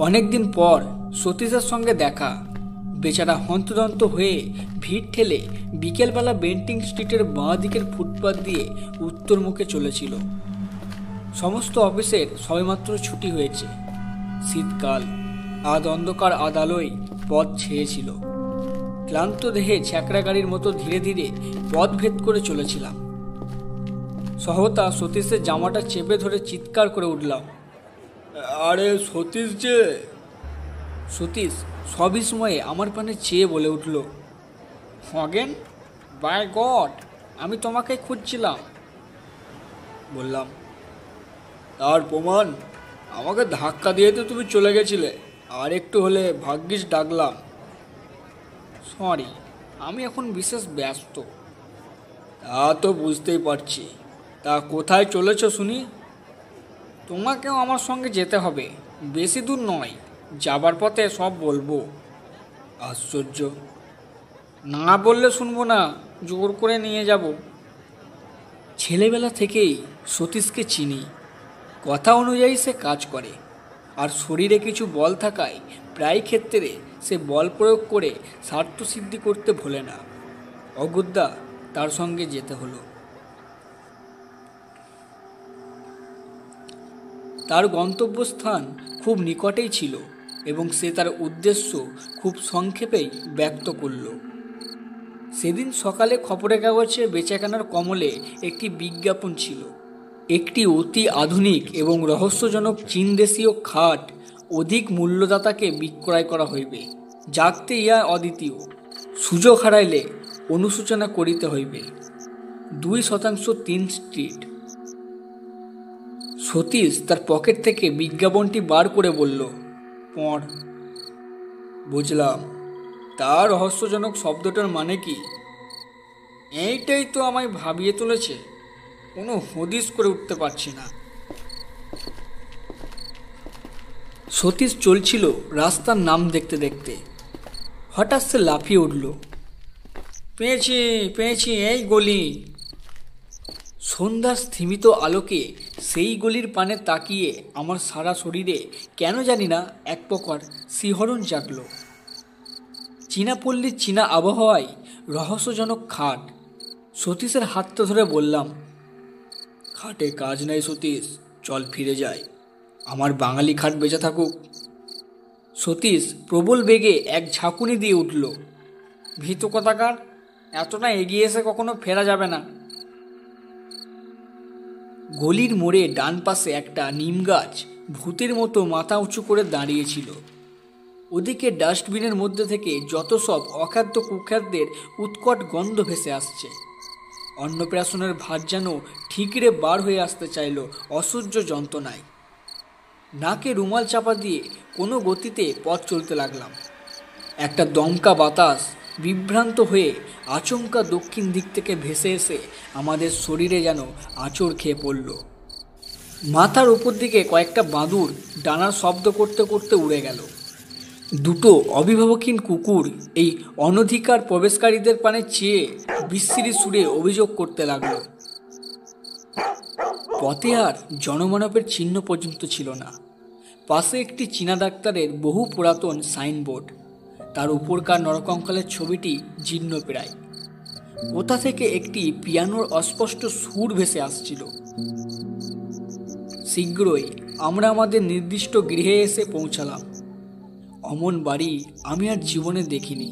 অনেকদিন পর সতীশের সঙ্গে দেখা। বেচারা হন্তদন্ত হয়ে ভিড় ঠেলে বিকেলবেলা বেন্টিং স্ট্রিটের বাঁ দিকের ফুটপাত দিয়ে উত্তর মুখে চলেছিল। সমস্ত অফিসের সবেমাত্র ছুটি হয়েছে। শীতকাল, আধ অন্ধকার আধ আলোয় পথ ছেয়েছিল। ক্লান্ত দেহে ছ্যাঁকড়া গাড়ির মতো ধীরে ধীরে পথ ভেদ করে চলেছিলাম। সহতা সতীশের জামাটা চেপে ধরে চিৎকার করে উঠলাম, আরে সতীশ যে! সতীশ সবিস্ময়ে আমার পানে চেয়ে বলে উঠল, অগেন, বাই গড, আমি তোমাকে খুঁজছিলাম। বললাম, তার প্রমাণ? আমাকে ধাক্কা দিয়ে তো তুমি চলে গেছিলে, আর একটু হলে ভাগ্যিস ডাকলাম। সরি, আমি এখন বিশেষ ব্যস্ত। তা তো বুঝতেই পারছি। তা কোথায় চলেছ শুনি? তোমাকেও আমার সঙ্গে যেতে হবে, বেশি দূর নয়, যাবার পথে সব বলবো। আশ্চর্য! না বললে শুনবো না, জোর করে নিয়ে যাব। ছেলেবেলা থেকেই সতীশকে চিনি। কথা অনুযায়ী সে কাজ করে, আর শরীরে কিছু বল থাকায় প্রায় ক্ষেত্রে সে বল প্রয়োগ করে স্বার্থসিদ্ধি করতে ভোলে না। অগত্যা তার সঙ্গে যেতে হলো। তার গন্তব্যস্থান খুব নিকটেই ছিল এবং সে তার উদ্দেশ্য খুব সংক্ষেপেই ব্যক্ত করল। সেদিন সকালে খবরের কাগজে বেচাকেনার কমলে একটি বিজ্ঞাপন ছিল। একটি অতি আধুনিক এবং রহস্যজনক চীনদেশীয় খাট অধিক মূল্যদাতাকে বিক্রয় করা হইবে, যাকতে ইহা অদ্বিতীয়। সুযোগ হারাইলে অনুসূচনা করিতে হইবে। 2% 3 স্ট্রিট। সতীশ তার পকেট থেকে বিজ্ঞাপনটি বার করে বলল, পড়। বুঝলাম। তার রহস্যজনক শব্দটার মানে কি? এইটাই তো আমায় ভাবিয়ে তুলেছে। কোনো হদিস করে উঠতে পারছি না। সতীশ চলছিল রাস্তার নাম দেখতে দেখতে। হঠাৎ সে লাফিয়ে উঠল, পেয়েছি পেয়েছি, এই গলি। সন্ধ্যার স্থিমিত আলোকে সেই গলির পানে তাকিয়ে আমার সারা শরীরে কেন জানি না এক প্রকার শিহরণ জাগল। চীনা পল্লীর চীনা আবহাওয়ায় রহস্যজনক খাট। সতীশের হাতটা ধরে বললাম, খাটে কাজ নাই সতীশ, চল ফিরে যাই। আমার বাঙালি খাট বেঁচে থাকুক। সতীশ প্রবল বেগে এক ঝাঁকুনি দিয়ে উঠল, ভীতু কোথাকার, এতটা এগিয়ে এসে কখনো ফেরা যাবে না। গলির মোড়ে ডান পাশে একটা নিম গাছ ভূতের মতো মাথা উঁচু করে দাঁড়িয়েছিল। ওদিকে ডাস্টবিনের মধ্যে থেকে যত সব অখাদ্য কুখাদ্যের উৎকট গন্ধ ভেসে আসছে। অন্নপ্রাশনের ভাত যেন ঠিকরে বার হয়ে আসতে চাইল অসহ্য যন্ত্রণায়। নাকে রুমাল চাপা দিয়ে কোনো গতিতে পথ চলতে লাগলাম। একটা দমকা বাতাস বিভ্রান্ত হয়ে আচমকা দক্ষিণ দিক থেকে ভেসে এসে আমাদের শরীরে যেন আঁচড় খেয়ে পড়ল। মাথার উপর দিকে কয়েকটা বাদুড় ডানার শব্দ করতে করতে উড়ে গেল। দুটো অভিভাবকহীন কুকুর এই অনধিকার প্রবেশকারীদের পানে চেয়ে বিশ্রী সুরে অভিযোগ করতে লাগল। পথে আর জনমানবের চিহ্ন পর্যন্ত ছিল না। পাশে একটি চীনা ডাক্তারের বহু পুরাতন সাইনবোর্ড, তার উপরকার নরকঙ্কালের ছবিটি জীর্ণ প্রায়। কোথা থেকে একটি পিয়ানোর অস্পষ্ট সুর ভেসে আসছিল। শীঘ্রই আমরা আমাদের নির্দিষ্ট গৃহে এসে পৌঁছালাম। অমন বাড়ি আমি আর জীবনে দেখিনি।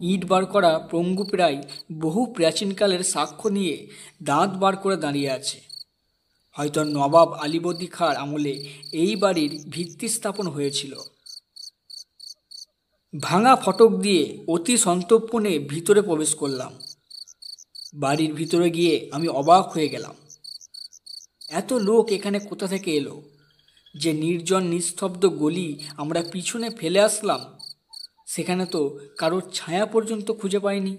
ইট বার করা পঙ্গু প্রায় বহু প্রাচীনকালের সাক্ষ্য নিয়ে দাঁত বার করে দাঁড়িয়ে আছে। হয়তো নবাব আলীবর্দী খাঁর আমলে এই বাড়ির ভিত্তি স্থাপন হয়েছিল। ভাঙা ফটক দিয়ে অতি সন্তর্পণে ভিতরে প্রবেশ করলাম। বাড়ির ভিতরে গিয়ে আমি অবাক হয়ে গেলাম। এত লোক এখানে কোথা থেকে এলো? যে নির্জন নিস্তব্ধ গলি আমরা পিছনে ফেলে আসলাম, সেখানে তো কারোর ছায়া পর্যন্ত খুঁজে পাইনি।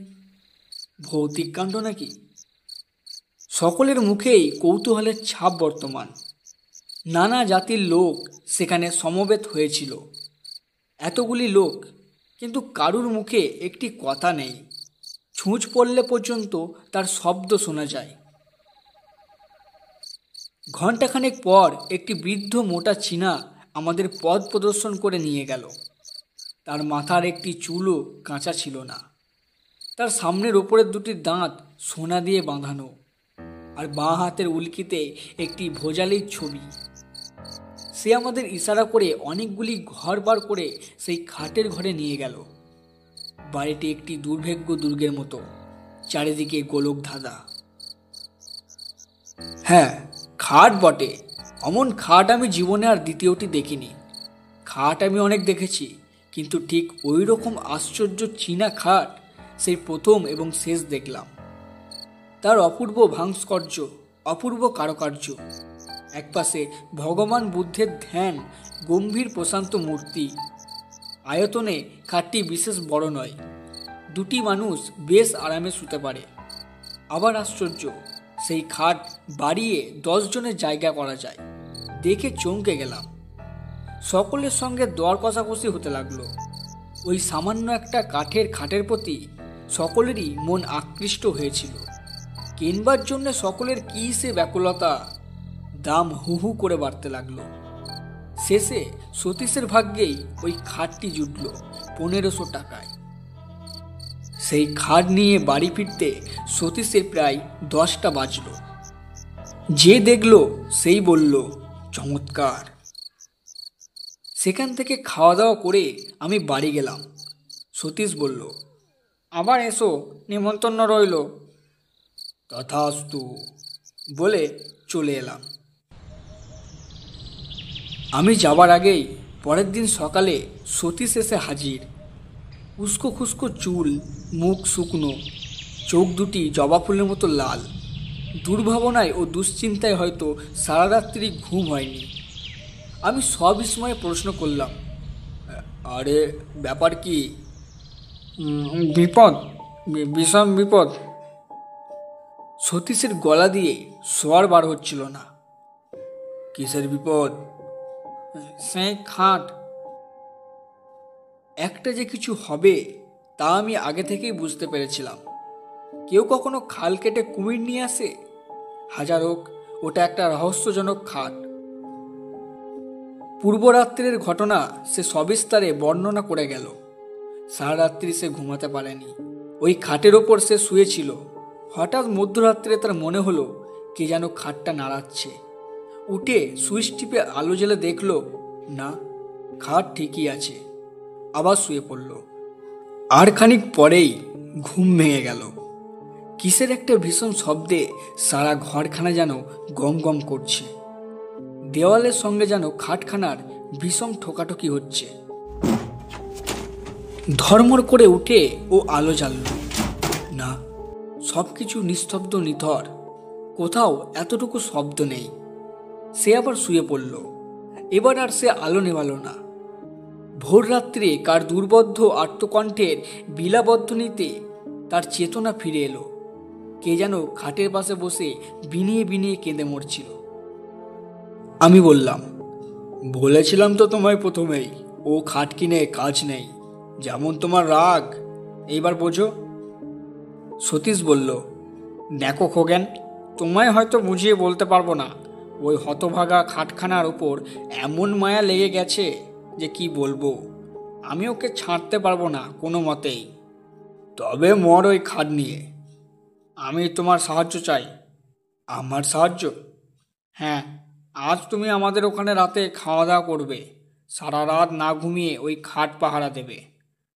ভৌতিক কাণ্ড নাকি? সকলের মুখেই কৌতূহলের ছাপ বর্তমান। নানা জাতির লোক সেখানে সমবেত হয়েছিল। এতগুলি লোক, কিন্তু কারুর মুখে একটি কথা নেই। ছুঁচ পড়লে পর্যন্ত তার শব্দ শোনা যায়। ঘণ্টাখানেক পর একটি বৃদ্ধ মোটা চীনা আমাদের পথ প্রদর্শন করে নিয়ে গেল। তার মাথার একটি চুলও কাঁচা ছিল না। তার সামনের ওপরের দুটি দাঁত সোনা দিয়ে বাঁধানো, আর বাঁ হাতের উল্কিতে একটি ভোজালির ছবি। সে আমাদের ইশারা করে অনেকগুলি ঘর বার করে সেই খাটের ঘরে নিয়ে গেল। বাড়িটি একটি দুর্ভেদ্য দুর্গের মতো, চারিদিকে গোলক ধাঁধা। হ্যাঁ, খাট বটে। অমন খাট আমি জীবনে আর দ্বিতীয়টি দেখিনি। খাট আমি অনেক দেখেছি, কিন্তু ঠিক ওই রকম আশ্চর্য চীনা খাট সেই প্রথম এবং শেষ দেখলাম। তার অপূর্ব ভাস্কর্য, অপূর্ব কারুকার্য। একপাশে ভগবান বুদ্ধের ধ্যান গম্ভীর প্রশান্ত মূর্তি। আয়তনে খাটটি বিশেষ বড় নয়, দুটি মানুষ বেশ আরামে শুতে পারে। আবার আশ্চর্য, সেই খাট বাড়িয়ে 10 জনের জায়গা করা যায়। দেখে চমকে গেলাম। সকলের সঙ্গে দর কষাকষি হতে লাগলো। ওই সামান্য একটা কাঠের খাটের প্রতি সকলেরই মন আকৃষ্ট হয়েছিল। কেনবার জন্য সকলের কী সে ব্যাকুলতা! দাম হু হু করে বাড়তে লাগলো। শেষে সতীশের ভাগ্যেই ওই খাটটি জুটল 1500 টাকায়। সেই খাট নিয়ে বাড়ি ফিরতে সতীশের প্রায় 10টা বাজল। যে দেখলো সেই বলল, চমৎকার। সেখান থেকে খাওয়া দাওয়া করে আমি বাড়ি গেলাম। সতীশ বলল, আবার এসো, নিমন্ত্রণ রইল। তথাস্তু বলে চলে এলাম। আমি যাবার আগেই পরের দিন সকালে সতীশ এসে হাজির। উস্কো খুস্কো চুল, মুখ শুকনো, চোখ দুটি জবা ফুলের মতো লাল। দুর্ভাবনায় ও দুশ্চিন্তায় হয়তো সারা রাত্রি ঘুম হয়নি। আমি সবিস্ময়ে প্রশ্ন করলাম, আরে ব্যাপার কি? বিপদ, বিষম বিপদ। সতীশের গলা দিয়ে সোয়ার বার হচ্ছিল না। কিসের বিপদ? সেই খাট। একটা যে কিছু হবে তা আমি আগে থেকেই বুঝতে পেরেছিলাম। কেউ কখনো খাল কেটে কুমির নিয়ে আসে? হাজার হোক, ওটা একটা রহস্যজনক খাট। পূর্বরাত্রের ঘটনা সে সবিস্তারে বর্ণনা করে গেল। সারা রাত্রি সে ঘুমাতে পারেনি। ওই খাটের ওপর সে শুয়েছিল। হঠাৎ মধ্যরাত্রে তার মনে হলো কে যেন খাটটা নাড়াচ্ছে। উঠে সুইচ টিপে আলো জ্বেলে দেখল, না, খাট ঠিকই আছে। আবার শুয়ে পড়ল। আর খানিক পরেই ঘুম ভেঙে গেল। কিসের একটা ভীষণ শব্দে সারা ঘরখানা যেন গম গম করছে। দেওয়ালের সঙ্গে যেন খাটখানার ভীষণ ঠোকাঠুকি হচ্ছে। ধর্মর করে উঠে ও আলো জ্বালল। না, সব কিছু নিস্তব্ধ নিথর, কোথাও এতটুকু শব্দ নেই। সে আবার শুয়ে পড়ল। এবার আর সে আলো নেভাল না। ভোর রাত্রে কার দুর্বোধ্য আর্তকণ্ঠের বিলাবদ্ধনীতে তার চেতনা ফিরে এলো। কে যেন খাটের পাশে বসে বিনিয়ে বিনিয়ে কেঁদে মরছিল। আমি বললাম, বলেছিলাম তো তোমায় প্রথমেই, ও খাট কিনে কাজ নেই। যেমন তোমার রাগ, এইবার বোঝো। সতীশ বলল, দেখো খোগেন, তোমায় হয়তো বুঝিয়ে বলতে পারবো না। ওই হতভাগা খাটখানার ওপর এমন মায়া লেগে গেছে যে কি বলবো। আমি ওকে ছাড়তে পারবো না কোনো মতেই। তবে মর ওই খাট নিয়ে। আমি তোমার সাহায্য চাই। আমার সাহায্য? হ্যাঁ, আজ তুমি আমাদের ওখানে রাতে খাওয়া দাওয়া করবে। সারা রাত না ঘুমিয়ে ওই খাট পাহারা দেবে।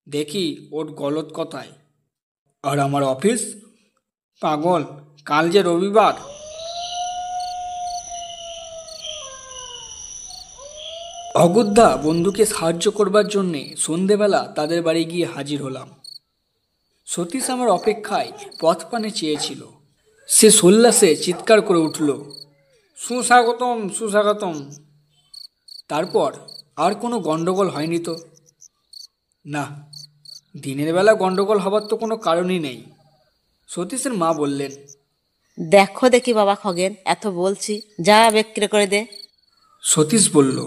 দেখি ওর গলত কথায়। আর আমার অফিস? পাগল, কাল যে রবিবার। অগত্যা বন্ধুকে সাহায্য করবার জন্যে সন্ধেবেলা তাদের বাড়ি গিয়ে হাজির হলাম। সতীশ আমার অপেক্ষায় পথ পানে চেয়েছিল। সে সোল্লাসে চিৎকার করে উঠল, সুস্বাগতম, সুস্বাগতম। তারপর আর কোনো গণ্ডগোল হয়নি তো? না, দিনের বেলা গণ্ডগোল হবার তো কোনো কারণই নেই। সতীশের মা বললেন, দেখো দেখি বাবা খগেন, এত বলছি, যা বিক্রি করে দে। সতীশ বলল,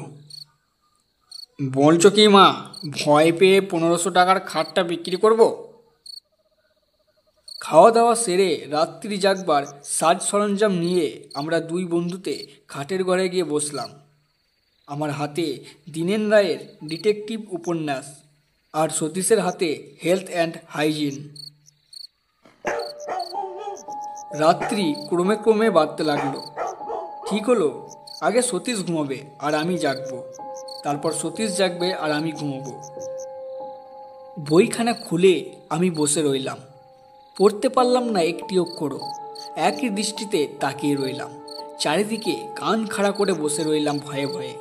বলছো কি মা, ভয় পেয়ে 1500 টাকার খাটটা বিক্রি করব? খাওয়া দাওয়া সেরে রাত্রি জাগবার সাজ সরঞ্জাম নিয়ে আমরা দুই বন্ধুতে খাটের ঘরে গিয়ে বসলাম। আমার হাতে দীনেন রায়ের ডিটেকটিভ উপন্যাস, আর সতীশের হাতে হেলথ অ্যান্ড হাইজিন। রাত্রি ক্রমে ক্রমে বাড়তে লাগলো। ঠিক হলো, আগে সতীশ ঘুমোবে আর আমি জাগবো, তারপর সতীশ জাগবে আর আমি ঘুমোবো। বইখানা খুলে আমি বসে রইলাম। পড়তে পারলাম না একটি অক্ষরও। একই দৃষ্টিতে তাকিয়ে রইলাম। চারিদিকে কান খাড়া করে বসে রইলাম ভয়ে ভয়ে।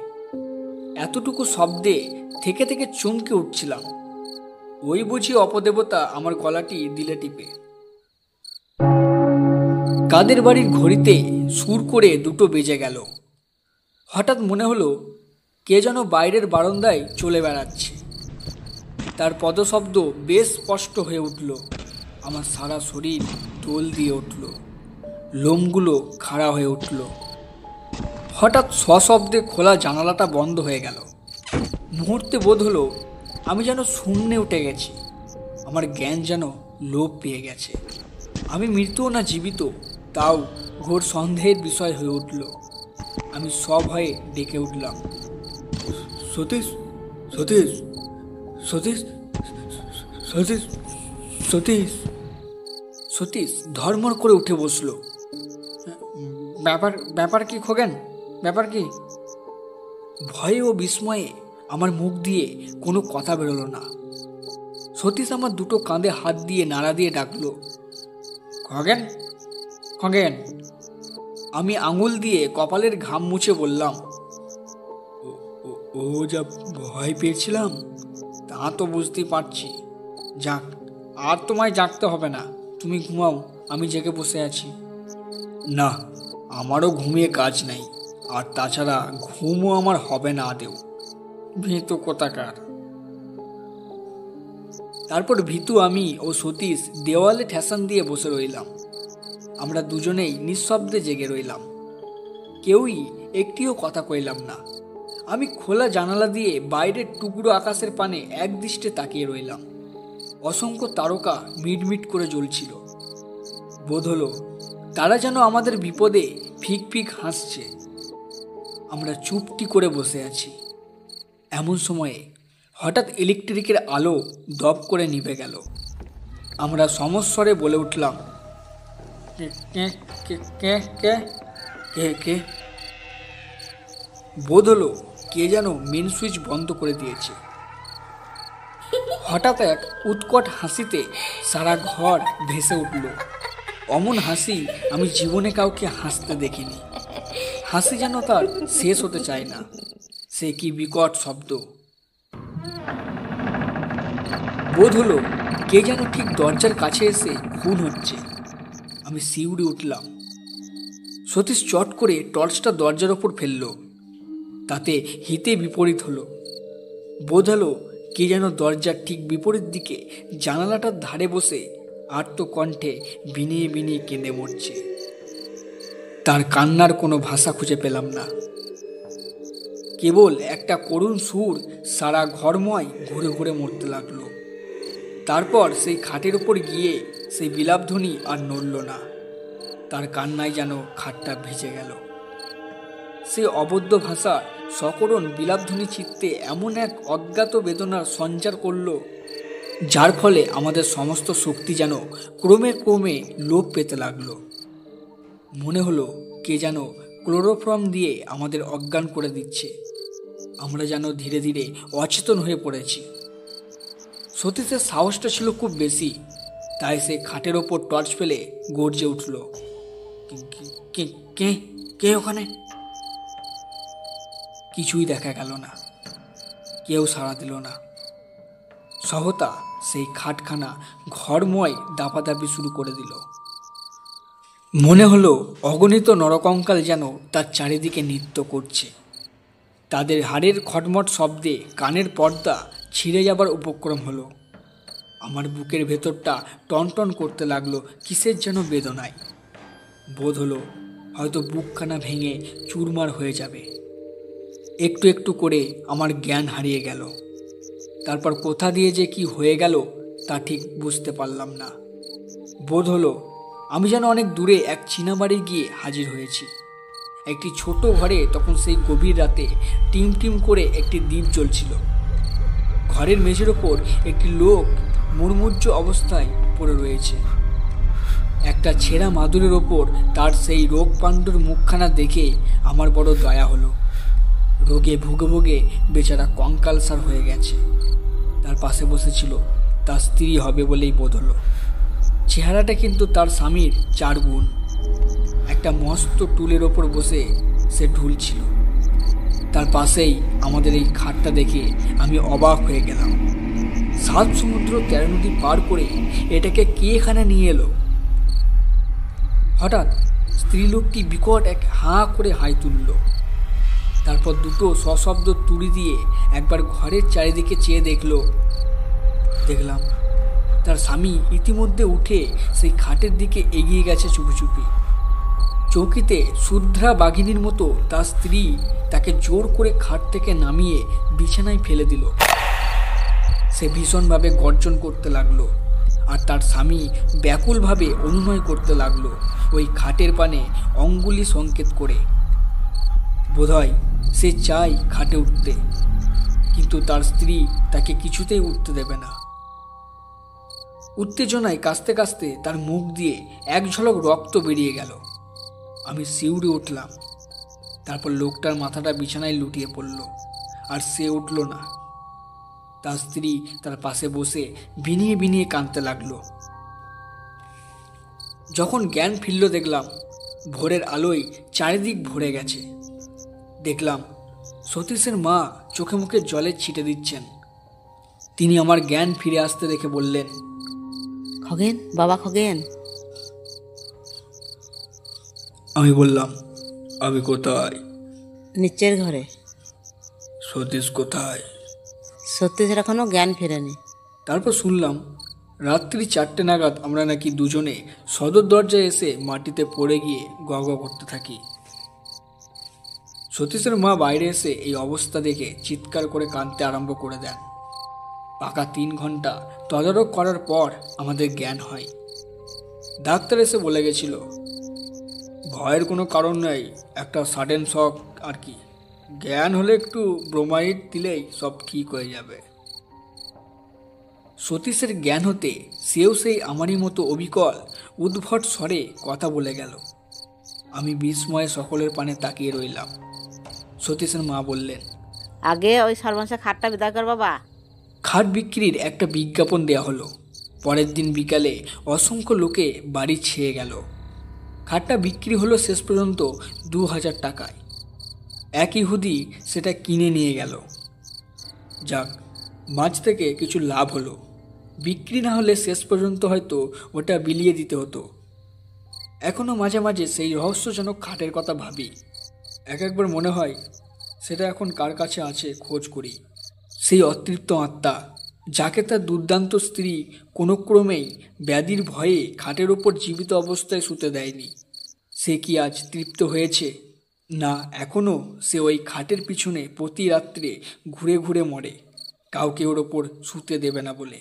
এতটুকু শব্দে থেকে থেকে চমকে উঠছিলাম। ওই বুঝি অপদেবতা আমার গলাটি দিলে টিপে। কাদের বাড়ির ঘড়িতে সুর করে 2টো বেজে গেল। হঠাৎ মনে হলো কে যেন বাইরের বারান্দায় চলে বেড়াচ্ছে। তার পদশব্দ বেশ স্পষ্ট হয়ে উঠল। আমার সারা শরীর দোল দিয়ে উঠল, লোমগুলো খাড়া হয়ে উঠল। হঠাৎ সশব্দে খোলা জানালাটা বন্ধ হয়ে গেল। মুহূর্তে বোধ হলো আমি যেন শূন্যে উঠে গেছি। আমার জ্ঞান যেন লোপ পেয়ে গেছে। আমি মৃত্যু না জীবিত তাও ঘোর সন্দেহের বিষয় হয়ে উঠল। আমি সভয়ে ডেকে উঠলাম, সতীশ, সতীশ, সতীশ, সতীশ, সতীশ। সতীশ ধর্মর করে উঠে বসলো। ব্যাপার কি খোগেন, ব্যাপার কি? ভয়ে ও বিস্ময়ে আমার মুখ দিয়ে কোনো কথা বেরোলো না। সতীশ আমার 2টো কাঁধে হাত দিয়ে নাড়া দিয়ে ডাকলো, খগেন, খগেন। আমি আঙুল দিয়ে কপালের ঘাম মুছে বললাম, ও যা ভয় পেয়েছিলাম তা তো বুঝতেই পারছি। যাক, আর তোমায় জাগতে হবে না, তুমি ঘুমাও, আমি জেগে বসে আছি। না, আমারও ঘুমিয়ে কাজ নাই, আর তাছাড়া ঘুমও আমার হবে না আদেও। ভীতু কোথাকার। তারপর ভীতু আমি ও সতীশ দেওয়ালে ঠেসান দিয়ে বসে রইলাম। আমরা দুজনেই নিঃশব্দে জেগে রইলাম। কেউই একটিও কথা কইলাম না। আমি খোলা জানালা দিয়ে বাইরের টুকরো আকাশের পানে একদৃষ্টে তাকিয়ে রইলাম। অসংখ্য তারকা মিটমিট করে জ্বলছিল। বোধ হলো তারা যেন আমাদের বিপদে ফিক ফিক হাসছে। আমরা চুপটি করে বসে আছি। এমন সময়ে হঠাৎ ইলেকট্রিকের আলো দপ করে নিভে গেল। আমরা সমস্বরে বলে উঠলাম, কে কে কে কে কে কে? বোধ হলো কে যেন মেন সুইচ বন্ধ করে দিয়েছে। হঠাৎ এক উৎকট হাসিতে সারা ঘর ভেসে উঠল। অমন হাসি আমি জীবনে কাউকে হাসতে দেখিনি। হাসি যেন তার শেষ হতে চায় না। সে কি বিকট শব্দ! বোধ হলো কে যেন ঠিক দরজার কাছে এসে খুন হচ্ছে। আমি শিউরে উঠলাম। সতীশ চট করে টর্চটা দরজার ওপর ফেলল। তাতে হিতে বিপরীত হলো। বোধ হলো কে যেন দরজার ঠিক বিপরীত দিকে জানালাটার ধারে বসে আর্তকণ্ঠে বিনিয়ে বিনিয়ে কেঁদে মরছে। তার কান্নার কোনো ভাষা খুঁজে পেলাম না। কেবল একটা করুণ সুর সারা ঘরময় ঘুরে ঘুরে মরতে লাগলো। তারপর সেই খাটের ওপর গিয়ে সেই বিলাপধ্বনি আর নড়ল না। তার কান্নায় যেন খাটটা ভিজে গেল। সেই অবদ্ধ ভাষা সকরণ বিলাপধ্বনি চিত্তে এমন এক অজ্ঞাত বেদনার সঞ্চার করল, যার ফলে আমাদের সমস্ত শক্তি যেন ক্রমে ক্রমে লোপ পেতে লাগলো। মনে হলো কে যেন ক্লোরোফর্ম দিয়ে আমাদের অজ্ঞান করে দিচ্ছে। আমরা যেন ধীরে ধীরে অচেতন হয়ে পড়েছি। সতীশের সাহসটা ছিল খুব বেশি, তাই সে খাটের ওপর টর্চ ফেলে গর্জে উঠল, কে কে কে ওখানে? কিছুই দেখা গেল না। কেউ সাড়া দিল না। সহতা সেই খাটখানা ঘরময় দাপাদাপি শুরু করে দিল। মনে হলো অগণিত নরকঙ্কাল যেন তার চারিদিকে নৃত্য করছে। তাদের হাড়ের খটমট শব্দে কানের পর্দা ছিঁড়ে যাবার উপক্রম হলো। আমার বুকের ভেতরটা টনটন করতে লাগলো কিসের যেন বেদনায়। বোধ হলো হয়তো বুকখানা ভেঙে চুরমার হয়ে যাবে। একটু একটু করে আমার জ্ঞান হারিয়ে গেল। তারপর কোথা দিয়ে যে কি হয়ে গেল তা ঠিক বুঝতে পারলাম না। বোধ হলো আমি যেন অনেক দূরে এক চীনা বাড়ি গিয়ে হাজির হয়েছি। একটি ছোট ঘরে তখন সেই গভীর রাতে টিম টিম করে একটি দ্বীপ জ্বলছিল। ঘরের মেঝের ওপর একটি লোক মুড়মুড় অবস্থায় পড়ে রয়েছে। একটা ছেঁড়া মাদুরের ওপর তার সেই রোগ পাণ্ডুর মুখখানা দেখে আমার বড় দয়া হলো। রোগে ভুগে ভুগে বেচারা কঙ্কালসার হয়ে গেছে। তার পাশে বসেছিল তার স্ত্রী হবে বলেই বোধ হলো। চেহারাটা কিন্তু তার স্বামীর 4 গুণ। একটা মস্ত টুলের ওপর বসে সে ঢুলছিল। তার পাশেই আমাদের এই খাটটা দেখে আমি অবাক হয়ে গেলাম। 7 সমুদ্র 13 নদী পার করে এটাকে কে এখানে নিয়ে এলো? হঠাৎ স্ত্রীলোকটি বিকট এক হাঁ করে হাই তুলল। তারপর দুটো সশব্দ তুড়ি দিয়ে একবার ঘরের চারিদিকে চেয়ে দেখলাম তার স্বামী ইতিমধ্যে উঠে সেই খাটের দিকে এগিয়ে গেছে চুপি চুপি। চৌকিতে শুদ্রা বাঘিনীর মতো তার স্ত্রী তাকে জোর করে খাট থেকে নামিয়ে বিছানায় ফেলে দিল। সে ভীষণভাবে গর্জন করতে লাগলো, আর তার স্বামী ব্যাকুলভাবে অনুনয় করতে লাগলো ওই খাটের পানে অঙ্গুলি সংকেত করে। বোধহয় সে চায় খাটে উঠতে, কিন্তু তার স্ত্রী তাকে কিছুতেই উঠতে দেবে না। উত্তেজনায় কাঁচতে কাঁচতে তার মুখ দিয়ে এক ঝলক রক্ত বেরিয়ে গেল। আমি শিউরে উঠলাম। তারপর লোকটার মাথাটা বিছানায় লুটিয়ে পড়ল, আর সে উঠল না। তার স্ত্রী তার পাশে বসে বিনিয়ে বিনিয়ে কাঁদতে লাগলো। যখন জ্ঞান ফিরল দেখলাম ভোরের আলোয় চারিদিক ভরে গেছে। দেখলাম সতীশের মা চোখে মুখে জলের ছিটে দিচ্ছেন। তিনি আমার জ্ঞান ফিরে আসতে দেখে বললেন, খগেন, বাবা খগেন। আমি বললাম, আমি কোথায়? নিচের ঘরে। সতীশ কোথায়? সত্যি এখনো জ্ঞান ফেরেনি। তারপর শুনলাম রাত্রি 4টে নাগাদ আমরা নাকি দুজনে সদর দরজায় এসে মাটিতে পড়ে গিয়ে গ গ করতে থাকি। সতীশের মা বাইরে এসে এই অবস্থা দেখে চিৎকার করে কাঁদতে আরম্ভ করে দেন। পাকা 3 ঘন্টা তদারক করার পর আমাদের জ্ঞান হয়। ডাক্তার এসে বলে গেছিল, ভয়ের কোনো কারণ নেই, একটা সাডেন শক আর কি। জ্ঞান হলে একটু ব্রোমাইড দিলেই সব ঠিক হয়ে যাবে। সতীশের জ্ঞান হতে সেও সেই আমারই মতো অবিকল উদ্ভট স্বরে কথা বলে গেল। আমি বিস্ময়ে সকলের পানে তাকিয়ে রইলাম। সতীশের মা বললেন, আগে ওই সর্বনাশা খাটটা বিদায় কর বাবা। খাট বিক্রির একটা বিজ্ঞাপন দেওয়া হলো। পরের দিন বিকালে অসংখ্য লোকে বাড়ি ছেয়ে গেল। খাটটা বিক্রি হলো শেষ পর্যন্ত 2000 টাকায়। এক ইহুদি সেটা কিনে নিয়ে গেল। যাক, মাছ থেকে কিছু লাভ হলো। বিক্রি না হলে শেষ পর্যন্ত হয়তো ওটা বিলিয়ে দিতে হতো। এখনও মাঝে মাঝে সেই রহস্যজনক খাটের কথা ভাবি। একবার মনে হয় সেটা এখন কার কাছে আছে খোঁজ করি। সেই অতৃপ্ত আত্মা যাকে তার দুর্দান্ত স্ত্রী কোনো ক্রমেই ব্যাধির ভয়ে খাটের ওপর জীবিত অবস্থায় শুতে দেয়নি, সে কি আজ তৃপ্ত হয়েছে? না, এখনও সে ওই খাটের পিছনে প্রতি রাত্রে ঘুরে ঘুরে মরে, কাউকে ওর ওপর শুতে দেবে না বলে।